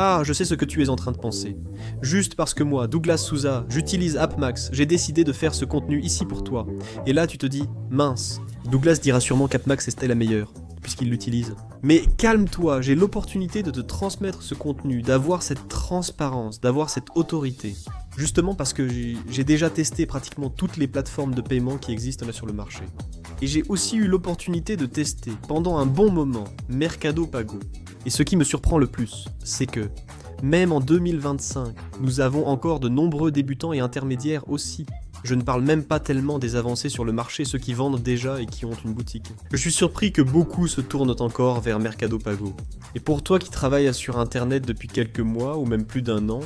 Ah, je sais ce que tu es en train de penser. Juste parce que moi, Douglas Souza, j'utilise AppMax, j'ai décidé de faire ce contenu ici pour toi. Et là, tu te dis, mince, Douglas dira sûrement qu'AppMax est la meilleure, puisqu'il l'utilise. Mais calme-toi, j'ai l'opportunité de te transmettre ce contenu, d'avoir cette transparence, d'avoir cette autorité. Justement parce que j'ai déjà testé pratiquement toutes les plateformes de paiement qui existent là sur le marché. Et j'ai aussi eu l'opportunité de tester, pendant un bon moment, Mercado Pago. Et ce qui me surprend le plus, c'est que, même en 2025, nous avons encore de nombreux débutants et intermédiaires aussi. Je ne parle même pas tellement des avancées sur le marché, ceux qui vendent déjà et qui ont une boutique. Je suis surpris que beaucoup se tournent encore vers Mercado Pago. Et pour toi qui travailles sur internet depuis quelques mois, ou même plus d'un an,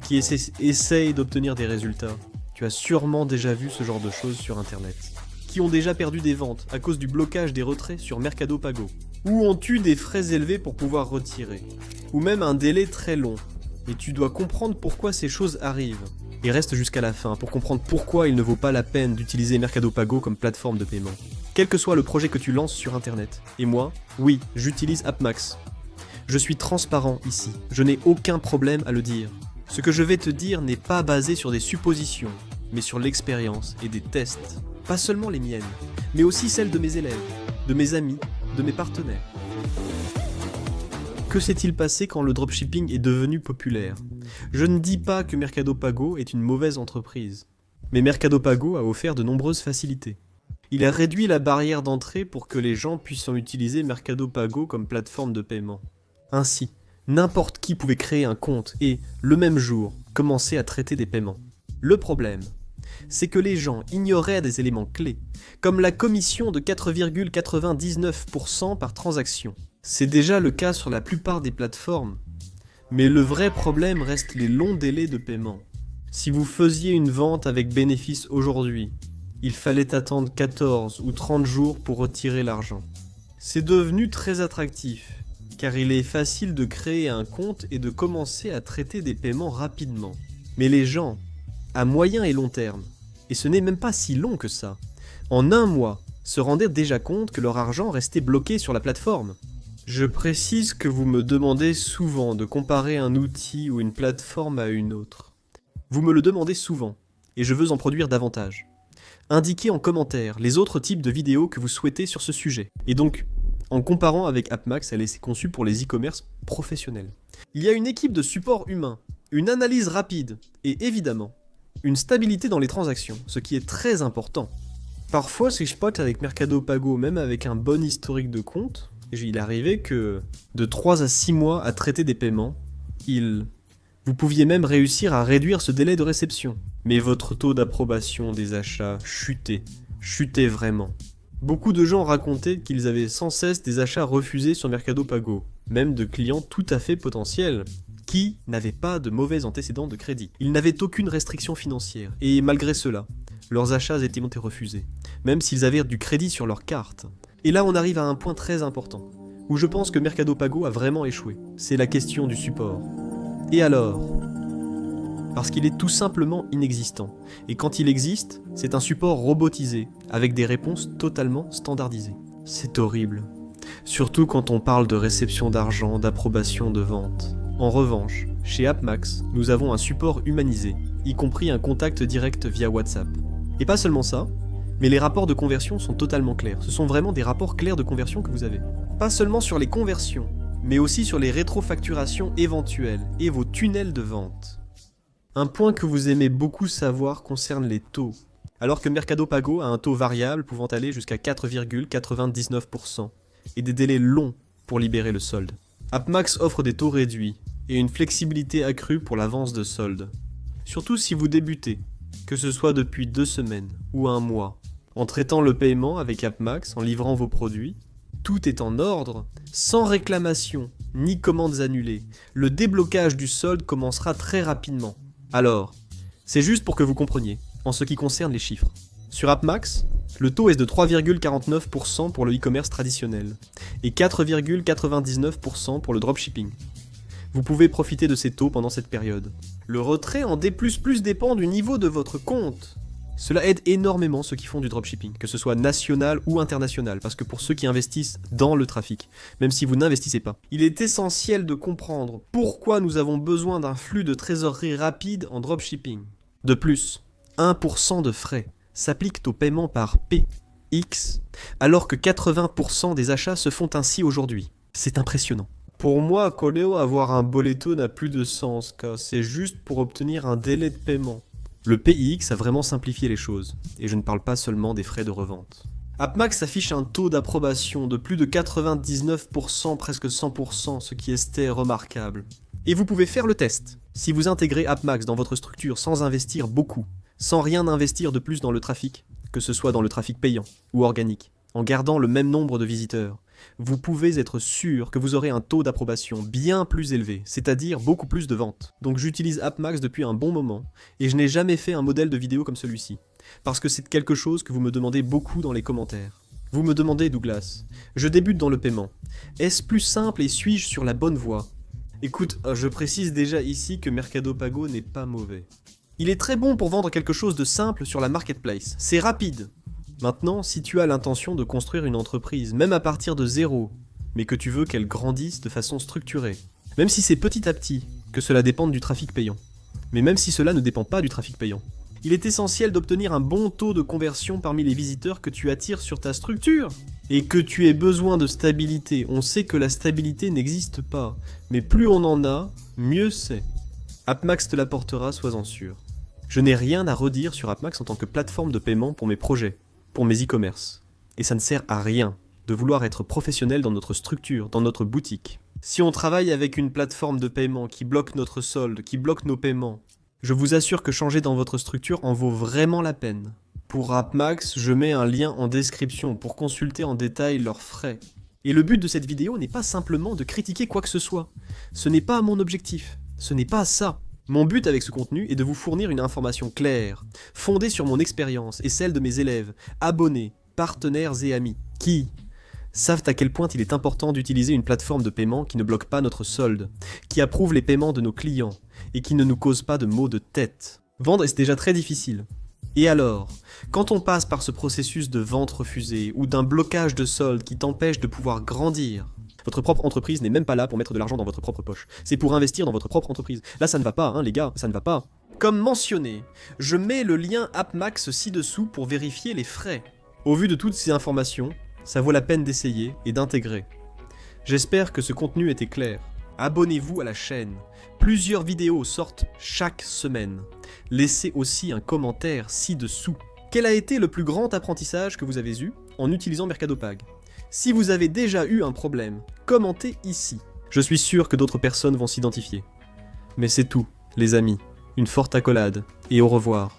qui essaye d'obtenir des résultats, tu as sûrement déjà vu ce genre de choses sur internet. Qui ont déjà perdu des ventes à cause du blocage des retraits sur Mercado Pago. Ou ont eu des frais élevés pour pouvoir retirer. Ou même un délai très long. Et tu dois comprendre pourquoi ces choses arrivent. Et reste jusqu'à la fin pour comprendre pourquoi il ne vaut pas la peine d'utiliser Mercado Pago comme plateforme de paiement. Quel que soit le projet que tu lances sur internet. Et moi, oui, j'utilise AppMax. Je suis transparent ici. Je n'ai aucun problème à le dire. Ce que je vais te dire n'est pas basé sur des suppositions, mais sur l'expérience et des tests. Pas seulement les miennes, mais aussi celles de mes élèves, de mes amis, de mes partenaires. Que s'est-il passé quand le dropshipping est devenu populaire? Je ne dis pas que Mercado Pago est une mauvaise entreprise, mais Mercado Pago a offert de nombreuses facilités. Il a réduit la barrière d'entrée pour que les gens puissent utiliser Mercado Pago comme plateforme de paiement. Ainsi, n'importe qui pouvait créer un compte et, le même jour, commencer à traiter des paiements. Le problème, c'est que les gens ignoraient des éléments clés, comme la commission de 4,99% par transaction. C'est déjà le cas sur la plupart des plateformes, mais le vrai problème reste les longs délais de paiement. Si vous faisiez une vente avec bénéfice aujourd'hui, il fallait attendre 14 ou 30 jours pour retirer l'argent. C'est devenu très attractif, car il est facile de créer un compte et de commencer à traiter des paiements rapidement. Mais les gens, à moyen et long terme, et ce n'est même pas si long que ça, en un mois, se rendaient déjà compte que leur argent restait bloqué sur la plateforme. Je précise que vous me demandez souvent de comparer un outil ou une plateforme à une autre. Vous me le demandez souvent, et je veux en produire davantage. Indiquez en commentaire les autres types de vidéos que vous souhaitez sur ce sujet. Et donc, en comparant avec AppMax, elle est conçue pour les e-commerce professionnels. Il y a une équipe de support humain, une analyse rapide, et évidemment, une stabilité dans les transactions, ce qui est très important. Parfois, si je pote avec Mercado Pago, même avec un bon historique de compte, il arrivait que de 3 à 6 mois à traiter des paiements, vous pouviez même réussir à réduire ce délai de réception. Mais votre taux d'approbation des achats chutait vraiment. Beaucoup de gens racontaient qu'ils avaient sans cesse des achats refusés sur Mercado Pago, même de clients tout à fait potentiels, qui n'avaient pas de mauvais antécédents de crédit. Ils n'avaient aucune restriction financière, et malgré cela, leurs achats étaient refusés, même s'ils avaient du crédit sur leur carte. Et là on arrive à un point très important, où je pense que Mercado Pago a vraiment échoué. C'est la question du support. Et alors? Parce qu'il est tout simplement inexistant. Et quand il existe, c'est un support robotisé, avec des réponses totalement standardisées. C'est horrible. Surtout quand on parle de réception d'argent, d'approbation de vente. En revanche, chez AppMax, nous avons un support humanisé, y compris un contact direct via WhatsApp. Et pas seulement ça, mais les rapports de conversion sont totalement clairs. Ce sont vraiment des rapports clairs de conversion que vous avez. Pas seulement sur les conversions, mais aussi sur les rétrofacturations éventuelles et vos tunnels de vente. Un point que vous aimez beaucoup savoir concerne les taux. Alors que Mercado Pago a un taux variable pouvant aller jusqu'à 4,99% et des délais longs pour libérer le solde. AppMax offre des taux réduits et une flexibilité accrue pour l'avance de solde. Surtout si vous débutez, que ce soit depuis 2 semaines ou 1 mois. En traitant le paiement avec AppMax, en livrant vos produits, tout est en ordre, sans réclamation, ni commandes annulées. Le déblocage du solde commencera très rapidement. Alors, c'est juste pour que vous compreniez, en ce qui concerne les chiffres. Sur AppMax, le taux est de 3,49% pour le e-commerce traditionnel et 4,99% pour le dropshipping. Vous pouvez profiter de ces taux pendant cette période. Le retrait en D++ dépend du niveau de votre compte. Cela aide énormément ceux qui font du dropshipping, que ce soit national ou international, parce que pour ceux qui investissent dans le trafic, même si vous n'investissez pas, il est essentiel de comprendre pourquoi nous avons besoin d'un flux de trésorerie rapide en dropshipping. De plus, 1% de frais s'appliquent au paiement par PX, alors que 80% des achats se font ainsi aujourd'hui. C'est impressionnant. Pour moi, Coléo, avoir un boleto n'a plus de sens, car c'est juste pour obtenir un délai de paiement. Le PIX a vraiment simplifié les choses, et je ne parle pas seulement des frais de revente. AppMax affiche un taux d'approbation de plus de 99%, presque 100%, ce qui est remarquable. Et vous pouvez faire le test. Si vous intégrez AppMax dans votre structure sans investir beaucoup, sans rien investir de plus dans le trafic, que ce soit dans le trafic payant ou organique, en gardant le même nombre de visiteurs, vous pouvez être sûr que vous aurez un taux d'approbation bien plus élevé, c'est-à-dire beaucoup plus de ventes. Donc j'utilise AppMax depuis un bon moment, et je n'ai jamais fait un modèle de vidéo comme celui-ci, parce que c'est quelque chose que vous me demandez beaucoup dans les commentaires. Vous me demandez, Douglas, je débute dans le paiement. Est-ce plus simple et suis-je sur la bonne voie? Écoute, je précise déjà ici que Mercado Pago n'est pas mauvais. Il est très bon pour vendre quelque chose de simple sur la marketplace, c'est rapide. Maintenant, si tu as l'intention de construire une entreprise, même à partir de zéro, mais que tu veux qu'elle grandisse de façon structurée, même si c'est petit à petit, que cela dépende du trafic payant, mais même si cela ne dépend pas du trafic payant, il est essentiel d'obtenir un bon taux de conversion parmi les visiteurs que tu attires sur ta structure, et que tu aies besoin de stabilité. On sait que la stabilité n'existe pas, mais plus on en a, mieux c'est. AppMax te l'apportera, sois-en sûr. Je n'ai rien à redire sur AppMax en tant que plateforme de paiement pour mes projets, pour mes e-commerce. Et ça ne sert à rien de vouloir être professionnel dans notre structure, dans notre boutique. Si on travaille avec une plateforme de paiement qui bloque notre solde, qui bloque nos paiements, je vous assure que changer dans votre structure en vaut vraiment la peine. Pour AppMax, je mets un lien en description pour consulter en détail leurs frais. Et le but de cette vidéo n'est pas simplement de critiquer quoi que ce soit. Ce n'est pas mon objectif. Ce n'est pas ça. Mon but avec ce contenu est de vous fournir une information claire, fondée sur mon expérience et celle de mes élèves, abonnés, partenaires et amis, qui savent à quel point il est important d'utiliser une plateforme de paiement qui ne bloque pas notre solde, qui approuve les paiements de nos clients et qui ne nous cause pas de maux de tête. Vendre est déjà très difficile. Et alors, quand on passe par ce processus de vente refusée ou d'un blocage de solde qui t'empêche de pouvoir grandir, votre propre entreprise n'est même pas là pour mettre de l'argent dans votre propre poche. C'est pour investir dans votre propre entreprise. Là, ça ne va pas, hein, les gars, ça ne va pas. Comme mentionné, je mets le lien AppMax ci-dessous pour vérifier les frais. Au vu de toutes ces informations, ça vaut la peine d'essayer et d'intégrer. J'espère que ce contenu était clair. Abonnez-vous à la chaîne. Plusieurs vidéos sortent chaque semaine. Laissez aussi un commentaire ci-dessous. Quel a été le plus grand apprentissage que vous avez eu en utilisant MercadoPag? Si vous avez déjà eu un problème, commentez ici. Je suis sûr que d'autres personnes vont s'identifier. Mais c'est tout, les amis. Une forte accolade, et au revoir.